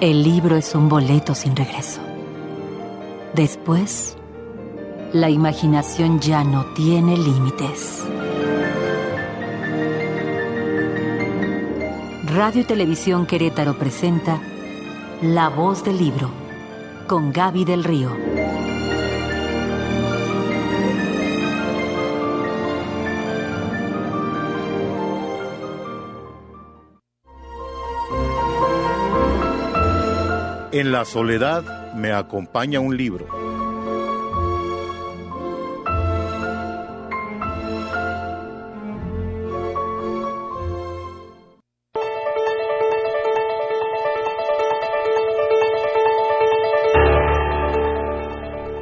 El libro es un boleto sin regreso. Después, la imaginación ya no tiene límites. Radio y Televisión Querétaro presenta La Voz del Libro, con Gaby del Río. En la soledad me acompaña un libro.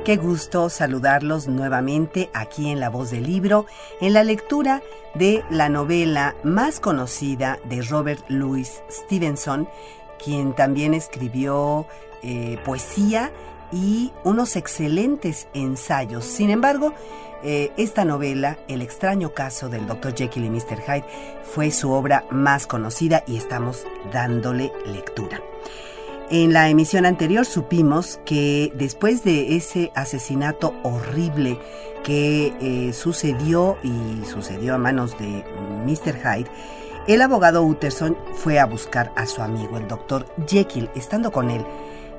Qué gusto saludarlos nuevamente aquí en La Voz del Libro, en la lectura de la novela más conocida de Robert Louis Stevenson, quien también escribió poesía y unos excelentes ensayos. Sin embargo, esta novela, El extraño caso del Dr. Jekyll y Mr. Hyde, fue su obra más conocida y estamos dándole lectura. En la emisión anterior supimos que después de ese asesinato horrible que sucedió a manos de Mr. Hyde, el abogado Utterson fue a buscar a su amigo, el Dr. Jekyll. Estando con él,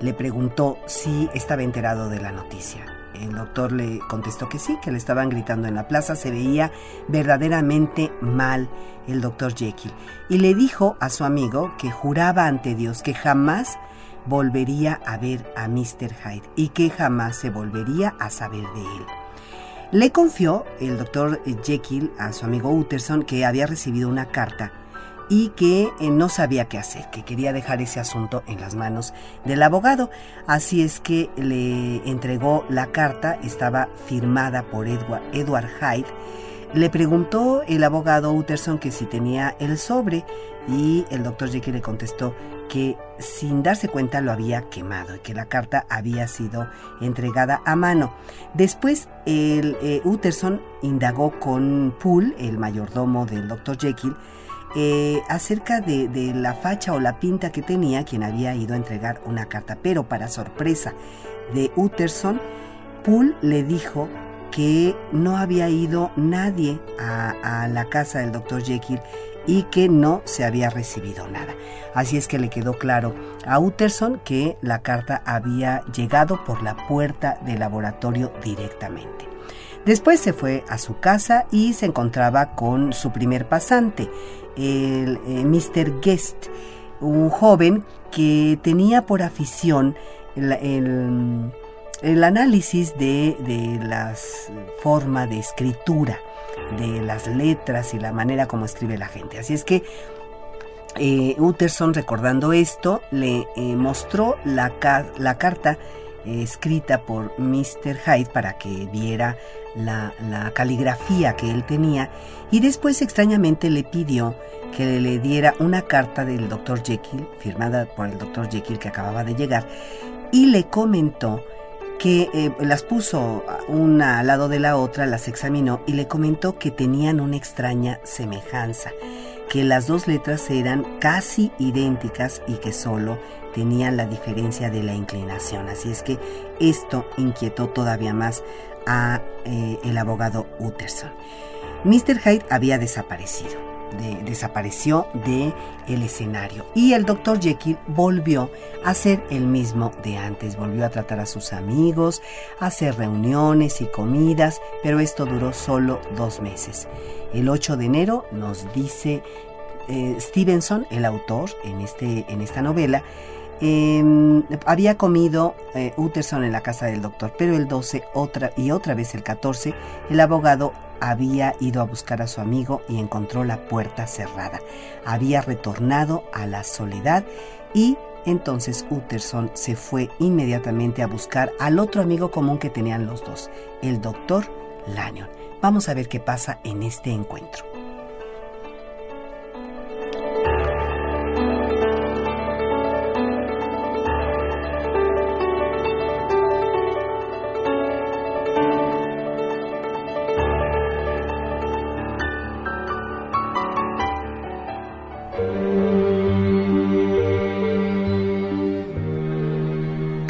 le preguntó si estaba enterado de la noticia. El doctor le contestó que sí, que le estaban gritando en la plaza. Se veía verdaderamente mal el Dr. Jekyll. Y le dijo a su amigo que juraba ante Dios que jamás volvería a ver a Mr. Hyde y que jamás se volvería a saber de él. Le confió el Dr. Jekyll a su amigo Utterson que había recibido una carta y que no sabía qué hacer, que quería dejar ese asunto en las manos del abogado. Así es que le entregó la carta, estaba firmada por Edward Hyde. Le preguntó el abogado Utterson que si tenía el sobre y el Dr. Jekyll le contestó que sin darse cuenta lo había quemado y que la carta había sido entregada a mano. Después Utterson indagó con Poole, el mayordomo del Dr. Jekyll, acerca de la facha o la pinta que tenía quien había ido a entregar una carta. Pero para sorpresa de Utterson, Poole le dijo que no había ido nadie a la casa del Dr. Jekyll y que no se había recibido nada. Así es que le quedó claro a Utterson que la carta había llegado por la puerta del laboratorio directamente. Después se fue a su casa y se encontraba con su primer pasante, el Mr. Guest, un joven que tenía por afición el análisis de las formas de escritura, de las letras y la manera como escribe la gente. Así es que Utterson, recordando esto, le mostró la carta escrita por Mr. Hyde para que viera la caligrafía que él tenía, y después extrañamente le pidió que le diera una carta del Dr. Jekyll, firmada por el Dr. Jekyll, que acababa de llegar, y le comentó que las puso una al lado de la otra, las examinó y le comentó que tenían una extraña semejanza, que las dos letras eran casi idénticas y que solo tenían la diferencia de la inclinación. Así es que esto inquietó todavía más a el abogado Utterson. Mr. Hyde había desapareció del escenario y el Dr. Jekyll volvió a ser el mismo de antes. Volvió a tratar a sus amigos, a hacer reuniones y comidas, pero esto duró solo 2 meses. El 8 de enero nos dice Stevenson, el autor en esta novela, había comido Utterson en la casa del doctor, pero el 12 otra vez el 14 el abogado había ido a buscar a su amigo y encontró la puerta cerrada. Había retornado a la soledad y entonces Utterson se fue inmediatamente a buscar al otro amigo común que tenían los dos, el doctor Lanyon. Vamos a ver qué pasa en este encuentro.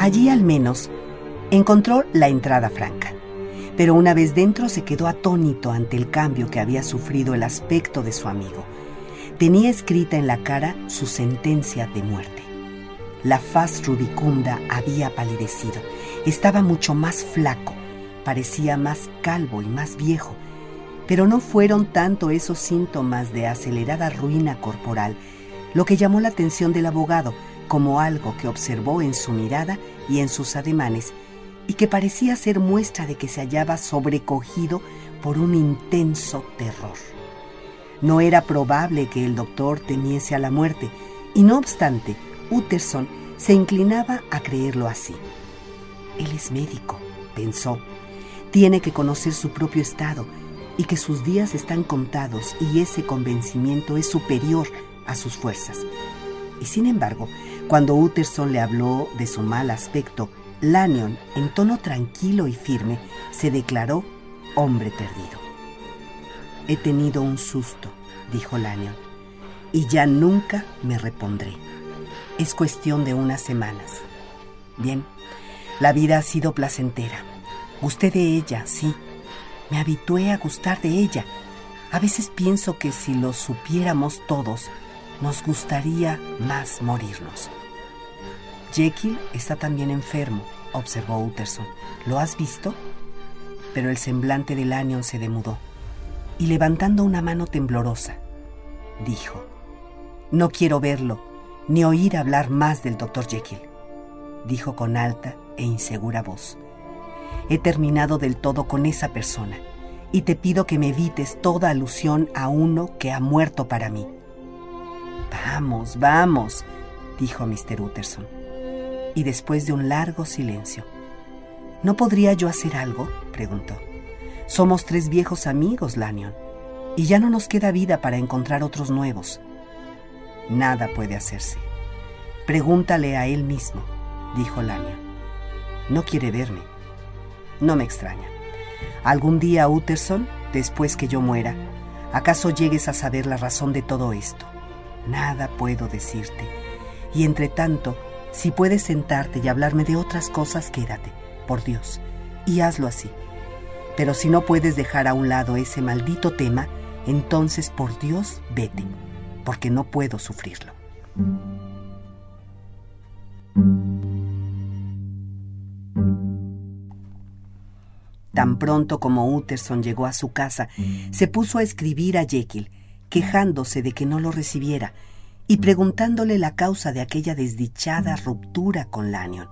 Allí al menos encontró la entrada franca, pero una vez dentro se quedó atónito ante el cambio que había sufrido el aspecto de su amigo. Tenía escrita en la cara su sentencia de muerte. La faz rubicunda había palidecido, estaba mucho más flaco, parecía más calvo y más viejo, pero no fueron tanto esos síntomas de acelerada ruina corporal lo que llamó la atención del abogado, como algo que observó en su mirada y en sus ademanes, y que parecía ser muestra de que se hallaba sobrecogido por un intenso terror. No era probable que el doctor temiese a la muerte, y no obstante, Utterson se inclinaba a creerlo así. Él es médico, pensó. Tiene que conocer su propio estado y que sus días están contados, y ese convencimiento es superior a sus fuerzas. Y sin embargo, cuando Utterson le habló de su mal aspecto, Lanyon, en tono tranquilo y firme, se declaró hombre perdido. «He tenido un susto», dijo Lanyon, «y ya nunca me repondré. Es cuestión de unas semanas. Bien, la vida ha sido placentera. Gusté de ella, sí. Me habitué a gustar de ella. A veces pienso que si lo supiéramos todos, nos gustaría más morirnos». «Jekyll está también enfermo», observó Utterson. «¿Lo has visto?» Pero el semblante de Lanyon se demudó, y levantando una mano temblorosa, dijo: «No quiero verlo, ni oír hablar más del Dr. Jekyll», dijo con alta e insegura voz. «He terminado del todo con esa persona, y te pido que me evites toda alusión a uno que ha muerto para mí». «Vamos, vamos», dijo Mr. Utterson. Y después de un largo silencio: «¿No podría yo hacer algo?», preguntó. «Somos 3 viejos amigos, Lanyon, y ya no nos queda vida para encontrar otros nuevos». «Nada puede hacerse. Pregúntale a él mismo», dijo Lanyon. «No quiere verme. No me extraña. Algún día, Utterson, después que yo muera, acaso llegues a saber la razón de todo esto. Nada puedo decirte. Y entre tanto, si puedes sentarte y hablarme de otras cosas, quédate, por Dios, y hazlo así. Pero si no puedes dejar a un lado ese maldito tema, entonces, por Dios, vete, porque no puedo sufrirlo». Tan pronto como Utterson llegó a su casa, se puso a escribir a Jekyll, quejándose de que no lo recibiera y preguntándole la causa de aquella desdichada ruptura con Lanyon.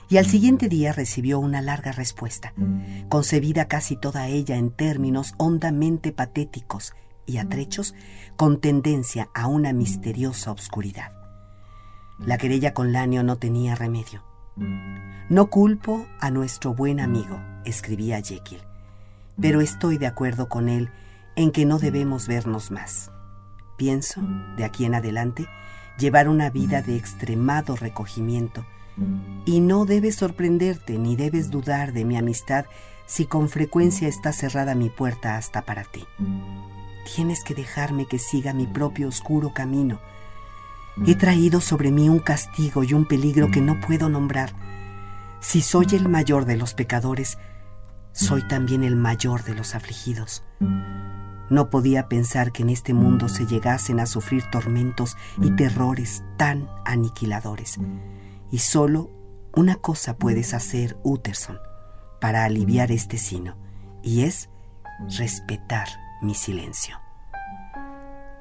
Y al siguiente día recibió una larga respuesta, concebida casi toda ella en términos hondamente patéticos y a trechos con tendencia a una misteriosa obscuridad. La querella con Lanyon no tenía remedio. «No culpo a nuestro buen amigo», escribía Jekyll, «pero estoy de acuerdo con él en que no debemos vernos más. Pienso, de aquí en adelante, llevar una vida de extremado recogimiento, y no debes sorprenderte ni debes dudar de mi amistad si con frecuencia está cerrada mi puerta hasta para ti. Tienes que dejarme que siga mi propio oscuro camino. He traído sobre mí un castigo y un peligro que no puedo nombrar. Si soy el mayor de los pecadores, soy también el mayor de los afligidos. No podía pensar que en este mundo se llegasen a sufrir tormentos y terrores tan aniquiladores. Y solo una cosa puedes hacer, Utterson, para aliviar este sino, y es respetar mi silencio».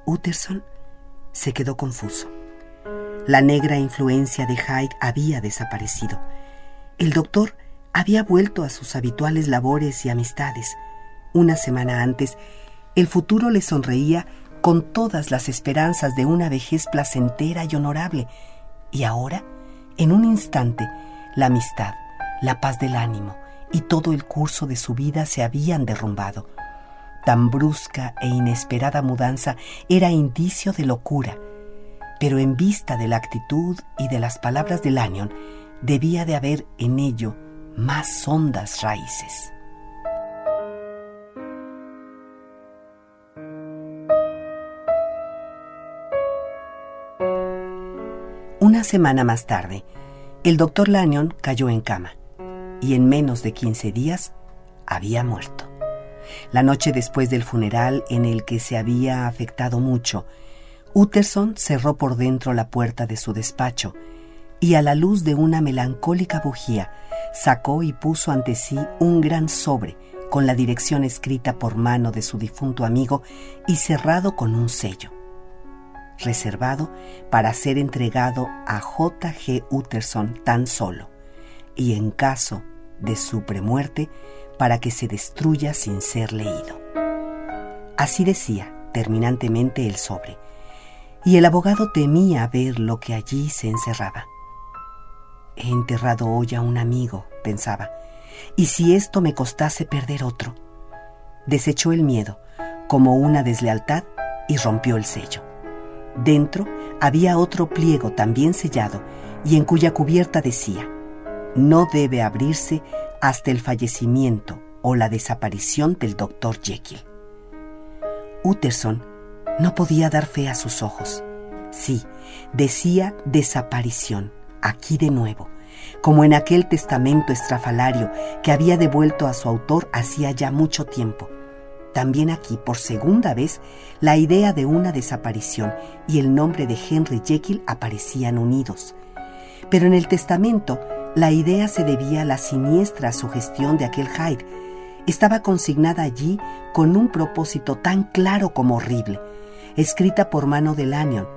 Utterson se quedó confuso. La negra influencia de Hyde había desaparecido. El doctor había vuelto a sus habituales labores y amistades. Una semana antes, el futuro le sonreía con todas las esperanzas de una vejez placentera y honorable. Y ahora, en un instante, la amistad, la paz del ánimo y todo el curso de su vida se habían derrumbado. Tan brusca e inesperada mudanza era indicio de locura, pero en vista de la actitud y de las palabras de Lanyon, debía de haber en ello más hondas raíces. Una semana más tarde, El doctor Lanyon cayó en cama y en menos de 15 días había muerto. La noche después del funeral, en el que se había afectado mucho, Utterson cerró por dentro la puerta de su despacho y, a la luz de una melancólica bujía, sacó y puso ante sí un gran sobre con la dirección escrita por mano de su difunto amigo y cerrado con un sello, reservado para ser entregado a J.G. Utterson tan solo, y en caso de su premuerte, para que se destruya sin ser leído. Así decía terminantemente el sobre, y el abogado temía ver lo que allí se encerraba. He enterrado hoy a un amigo, pensaba, y si esto me costase perder otro. Desechó el miedo como una deslealtad y rompió el sello. Dentro había otro pliego también sellado y en cuya cubierta decía: no debe abrirse hasta el fallecimiento o la desaparición del Dr. Jekyll. Utterson no podía dar fe a sus ojos. Sí, decía desaparición, aquí de nuevo, como en aquel testamento estrafalario que había devuelto a su autor hacía ya mucho tiempo. También aquí, por segunda vez, la idea de una desaparición y el nombre de Henry Jekyll aparecían unidos. Pero en el testamento, la idea se debía a la siniestra sugestión de aquel Hyde. Estaba consignada allí con un propósito tan claro como horrible, escrita por mano de Lanyon.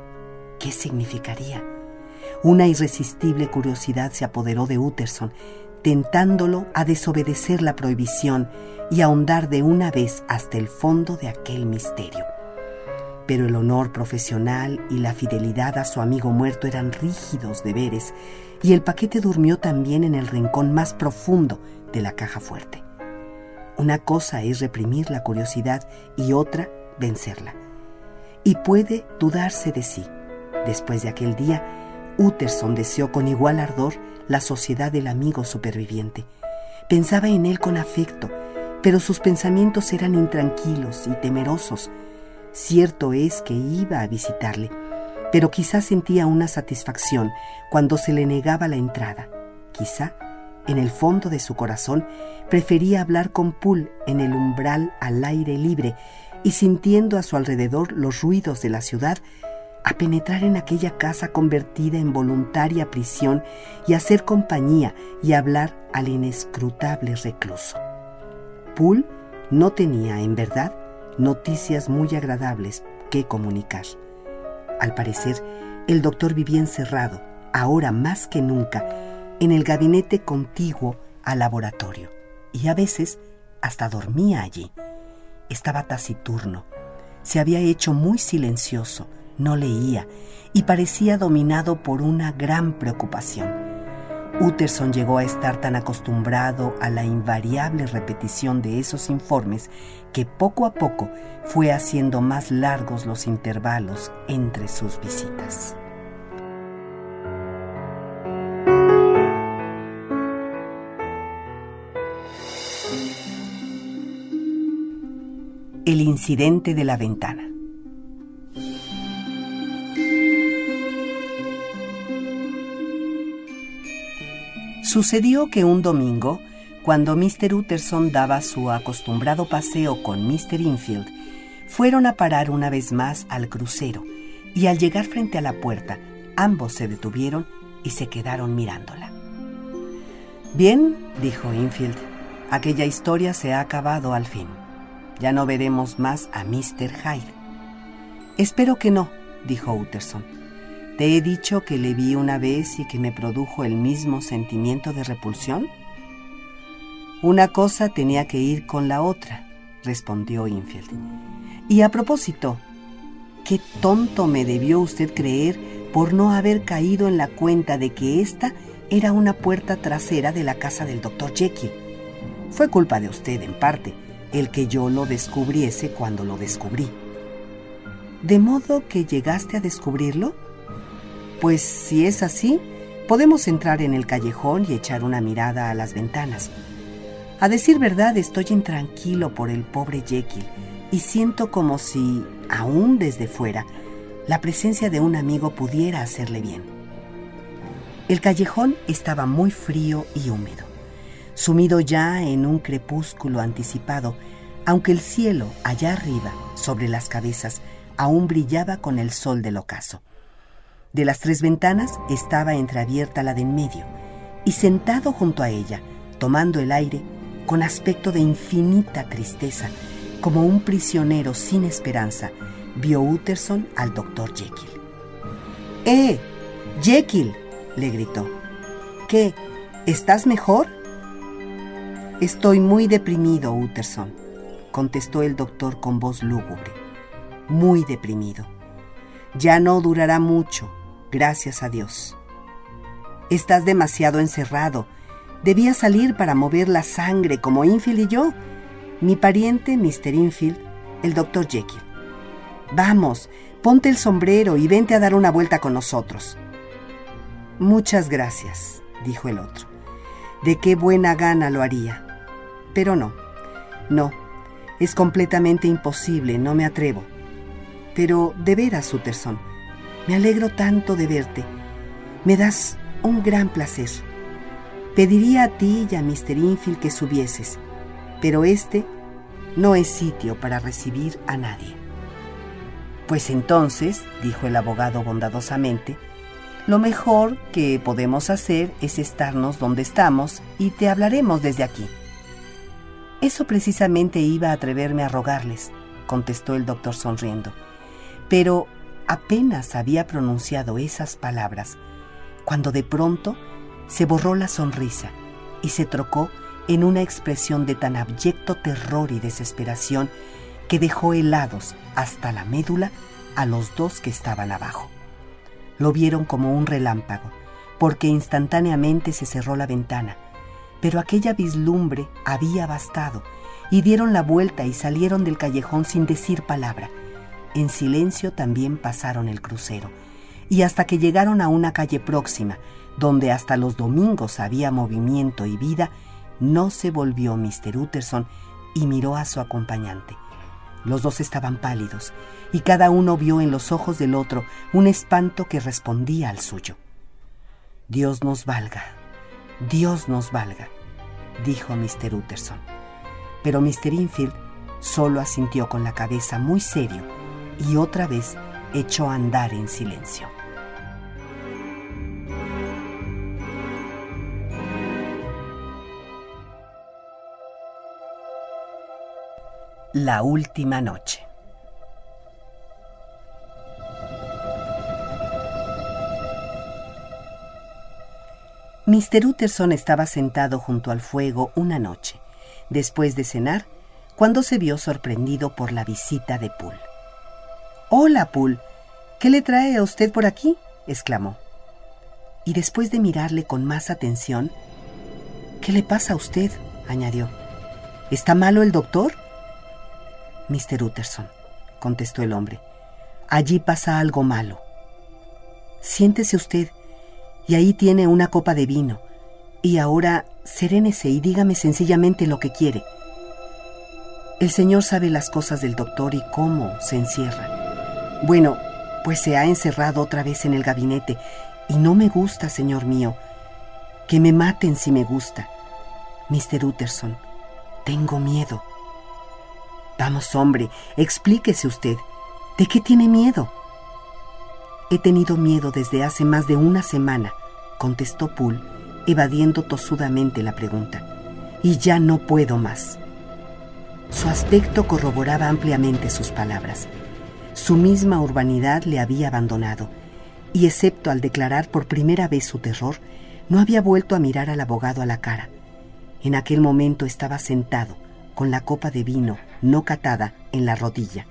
¿Qué significaría? Una irresistible curiosidad se apoderó de Utterson, tentándolo a desobedecer la prohibición y ahondar de una vez hasta el fondo de aquel misterio. Pero el honor profesional y la fidelidad a su amigo muerto eran rígidos deberes, y el paquete durmió también en el rincón más profundo de la caja fuerte. Una cosa es reprimir la curiosidad y otra vencerla. Y puede dudarse de sí. Después de aquel día, Utterson deseó con igual ardor la sociedad del amigo superviviente. Pensaba en él con afecto, pero sus pensamientos eran intranquilos y temerosos. Cierto es que iba a visitarle, pero quizá sentía una satisfacción cuando se le negaba la entrada. Quizá, en el fondo de su corazón, prefería hablar con Poole en el umbral al aire libre y, sintiendo a su alrededor los ruidos de la ciudad, a penetrar en aquella casa convertida en voluntaria prisión y hacer compañía y hablar al inescrutable recluso. Poole no tenía, en verdad, noticias muy agradables que comunicar. Al parecer, el doctor vivía encerrado, ahora más que nunca, en el gabinete contiguo al laboratorio, y a veces hasta dormía allí. Estaba taciturno, se había hecho muy silencioso, no leía y parecía dominado por una gran preocupación. Utterson llegó a estar tan acostumbrado a la invariable repetición de esos informes que poco a poco fue haciendo más largos los intervalos entre sus visitas. El incidente de la ventana. Sucedió que un domingo, cuando Mr. Utterson daba su acostumbrado paseo con Mr. Enfield, fueron a parar una vez más al crucero, y al llegar frente a la puerta, ambos se detuvieron y se quedaron mirándola. «Bien», dijo Enfield, «aquella historia se ha acabado al fin. Ya no veremos más a Mr. Hyde». «Espero que no», dijo Utterson. «¿Te he dicho que le vi una vez y que me produjo el mismo sentimiento de repulsión?» «Una cosa tenía que ir con la otra», respondió Enfield. «Y a propósito, qué tonto me debió usted creer por no haber caído en la cuenta de que esta era una puerta trasera de la casa del Dr. Jekyll. Fue culpa de usted, en parte, el que yo lo descubriese cuando lo descubrí». «¿De modo que llegaste a descubrirlo?» «Pues si es así, podemos entrar en el callejón y echar una mirada a las ventanas. A decir verdad, estoy intranquilo por el pobre Jekyll y siento como si, aún desde fuera, la presencia de un amigo pudiera hacerle bien». El callejón estaba muy frío y húmedo, sumido ya en un crepúsculo anticipado, aunque el cielo allá arriba, sobre las cabezas, aún brillaba con el sol del ocaso. De las 3 ventanas estaba entreabierta la de en medio, y sentado junto a ella, tomando el aire, con aspecto de infinita tristeza, como un prisionero sin esperanza, vio Utterson al doctor Jekyll. Jekyll!, le gritó. ¿Qué? ¿Estás mejor? Estoy muy deprimido, Utterson, contestó el doctor con voz lúgubre. Muy deprimido. Ya no durará mucho, gracias a Dios. Estás demasiado encerrado. Debías salir para mover la sangre como Enfield y yo. Mi pariente, Mr. Enfield, el doctor Jekyll. Vamos, ponte el sombrero y vente a dar una vuelta con nosotros. Muchas gracias, dijo el otro. De qué buena gana lo haría. Pero no, es completamente imposible, no me atrevo. Pero de veras, Utterson, me alegro tanto de verte. Me das un gran placer. Pediría a ti y a Mr. Enfield que subieses, pero este no es sitio para recibir a nadie. Pues entonces, dijo el abogado bondadosamente, lo mejor que podemos hacer es estarnos donde estamos y te hablaremos desde aquí. Eso precisamente iba a atreverme a rogarles, contestó el doctor sonriendo. Pero apenas había pronunciado esas palabras, cuando de pronto se borró la sonrisa y se trocó en una expresión de tan abyecto terror y desesperación que dejó helados hasta la médula a los 2 que estaban abajo. Lo vieron como un relámpago, porque instantáneamente se cerró la ventana, pero aquella vislumbre había bastado, y dieron la vuelta y salieron del callejón sin decir palabra. En silencio también pasaron el crucero, y hasta que llegaron a una calle próxima, donde hasta los domingos había movimiento y vida, no se volvió Mr. Utterson y miró a su acompañante. Los 2 estaban pálidos, y cada uno vio en los ojos del otro un espanto que respondía al suyo. Dios nos valga, dijo Mr. Utterson. Pero Mr. Enfield solo asintió con la cabeza muy serio y otra vez echó a andar en silencio. La última noche. Mr. Utterson estaba sentado junto al fuego una noche, después de cenar, cuando se vio sorprendido por la visita de Poole. «Hola, Poole, ¿qué le trae a usted por aquí?», exclamó. Y después de mirarle con más atención, «¿Qué le pasa a usted?», añadió. «¿Está malo el doctor?». «Mr. Utterson», contestó el hombre, «allí pasa algo malo. Siéntese usted, y ahí tiene una copa de vino. Y ahora serénese y dígame sencillamente lo que quiere. El señor sabe las cosas del doctor y cómo se encierra. Bueno, pues se ha encerrado otra vez en el gabinete, y no me gusta, señor mío. Que me maten si me gusta. Mr. Utterson, tengo miedo». «Vamos, hombre, explíquese usted. ¿De qué tiene miedo?». «He tenido miedo desde hace más de una semana», contestó Poole, evadiendo tosudamente la pregunta. «Y ya no puedo más». Su aspecto corroboraba ampliamente sus palabras. Su misma urbanidad le había abandonado, y excepto al declarar por primera vez su terror, no había vuelto a mirar al abogado a la cara. En aquel momento estaba sentado, con la copa de vino no catada en la rodilla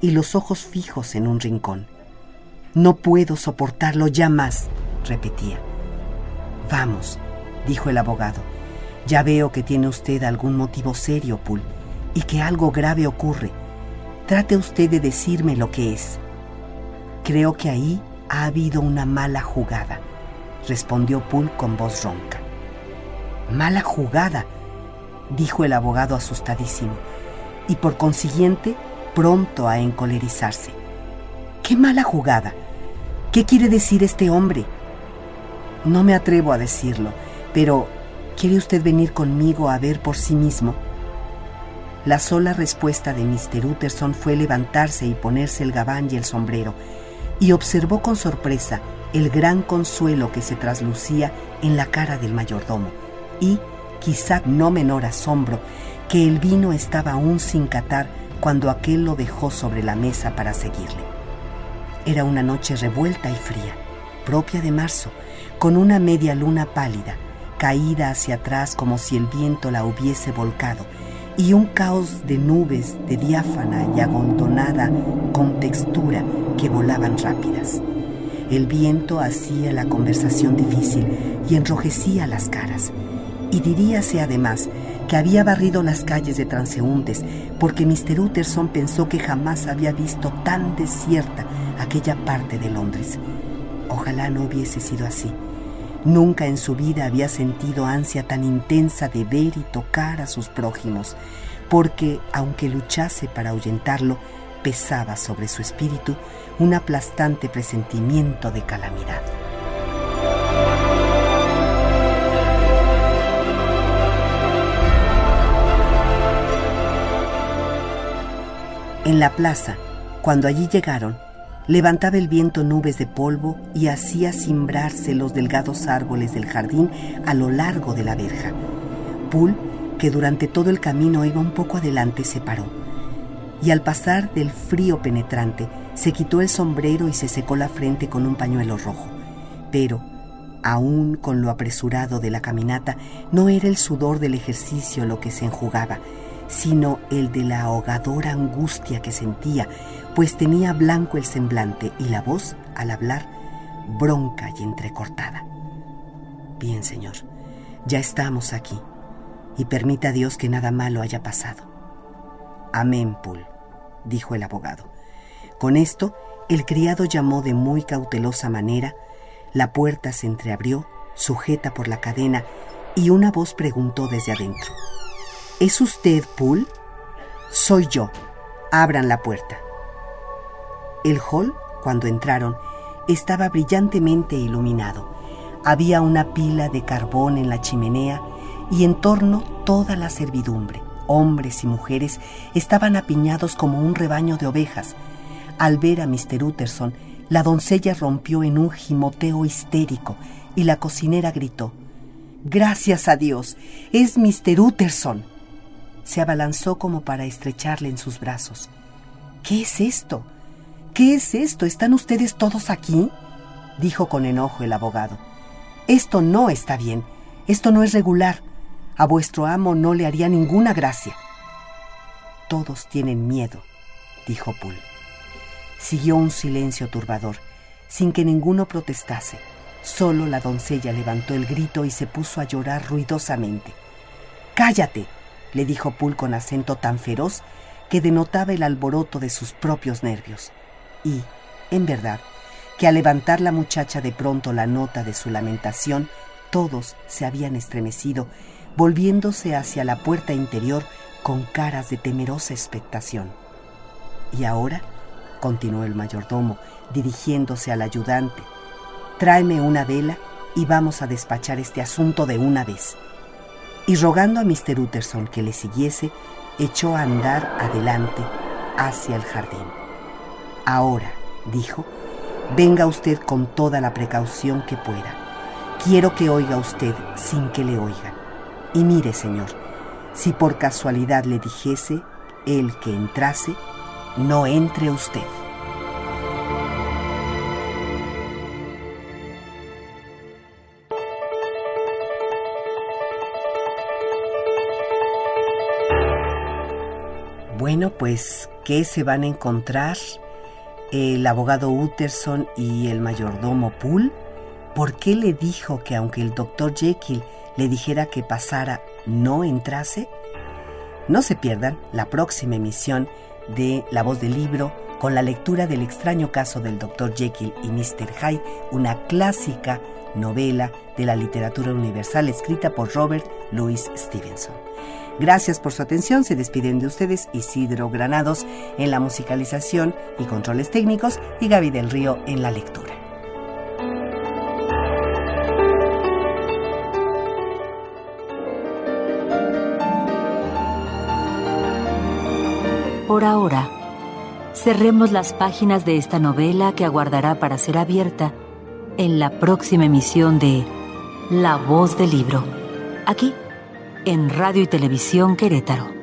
y los ojos fijos en un rincón. «No puedo soportarlo ya más», repetía. «Vamos», dijo el abogado. «Ya veo que tiene usted algún motivo serio, Poole, y que algo grave ocurre. Trate usted de decirme lo que es». «Creo que ahí ha habido una mala jugada», respondió Poole con voz ronca. «¿Mala jugada?», dijo el abogado asustadísimo, y por consiguiente pronto a encolerizarse. «¿Qué mala jugada? ¿Qué quiere decir este hombre?». No me atrevo a decirlo, pero ¿quiere usted venir conmigo a ver por sí mismo? La sola respuesta de Mr. Utterson fue levantarse y ponerse el gabán y el sombrero, y observó con sorpresa el gran consuelo que se traslucía en la cara del mayordomo, y, quizá no menor asombro, que el vino estaba aún sin catar cuando aquél lo dejó sobre la mesa para seguirle. Era una noche revuelta y fría, propia de marzo, con una media luna pálida, caída hacia atrás como si el viento la hubiese volcado, y un caos de nubes de diáfana y agondonada contextura que volaban rápidas. El viento hacía la conversación difícil y enrojecía las caras, y diríase además que había barrido las calles de transeúntes, porque Mr. Utterson pensó que jamás había visto tan desierta aquella parte de Londres. Ojalá no hubiese sido así. Nunca en su vida había sentido ansia tan intensa de ver y tocar a sus prójimos, porque, aunque luchase para ahuyentarlo, pesaba sobre su espíritu un aplastante presentimiento de calamidad. En la plaza, cuando allí llegaron, levantaba el viento nubes de polvo y hacía cimbrarse los delgados árboles del jardín a lo largo de la verja. Poole, que durante todo el camino iba un poco adelante, se paró, y al pasar del frío penetrante se quitó el sombrero y se secó la frente con un pañuelo rojo. Pero, aún con lo apresurado de la caminata, no era el sudor del ejercicio lo que se enjugaba, sino el de la ahogadora angustia que sentía, pues tenía blanco el semblante y la voz, al hablar, bronca y entrecortada. Bien, señor, ya estamos aquí, y permita Dios que nada malo haya pasado. Amén, Poole, dijo el abogado. Con esto, el criado llamó de muy cautelosa manera, la puerta se entreabrió, sujeta por la cadena, y una voz preguntó desde adentro: ¿Es usted Poole? Soy yo. Abran la puerta. El hall, cuando entraron, estaba brillantemente iluminado. Había una pila de carbón en la chimenea y en torno toda la servidumbre. Hombres y mujeres estaban apiñados como un rebaño de ovejas. Al ver a Mr. Utterson, la doncella rompió en un gimoteo histérico y la cocinera gritó: «¡Gracias a Dios! ¡Es Mr. Utterson!». Se abalanzó como para estrecharle en sus brazos. «¿Qué es esto? ¿Qué es esto? ¿Están ustedes todos aquí?», dijo con enojo el abogado. «Esto no está bien. Esto no es regular. A vuestro amo no le haría ninguna gracia». «Todos tienen miedo», dijo Poole. Siguió un silencio turbador, sin que ninguno protestase. Solo la doncella levantó el grito y se puso a llorar ruidosamente. «¡Cállate!», le dijo Poole con acento tan feroz que denotaba el alboroto de sus propios nervios. Y, en verdad, que al levantar la muchacha de pronto la nota de su lamentación, todos se habían estremecido, volviéndose hacia la puerta interior con caras de temerosa expectación. «Y ahora», continuó el mayordomo, dirigiéndose al ayudante, «tráeme una vela y vamos a despachar este asunto de una vez». Y rogando a Mr. Utterson que le siguiese, echó a andar adelante hacia el jardín. «Ahora», dijo, «venga usted con toda la precaución que pueda. Quiero que oiga usted sin que le oigan. Y mire, señor, si por casualidad le dijese él que entrase, no entre usted». Bueno, pues, ¿qué se van a encontrar el abogado Utterson y el mayordomo Poole? ¿Por qué le dijo que aunque el doctor Jekyll le dijera que pasara, no entrase? No se pierdan la próxima emisión de La Voz del Libro con la lectura del extraño caso del Dr. Jekyll y Mr. Hyde, una clásica novela de la literatura universal escrita por Robert Louis Stevenson. Gracias por su atención. Se despiden de ustedes Isidro Granados en la musicalización y controles técnicos y Gaby del Río en la lectura. Por ahora, cerremos las páginas de esta novela que aguardará para ser abierta en la próxima emisión de La Voz del Libro, aquí en Radio y Televisión Querétaro.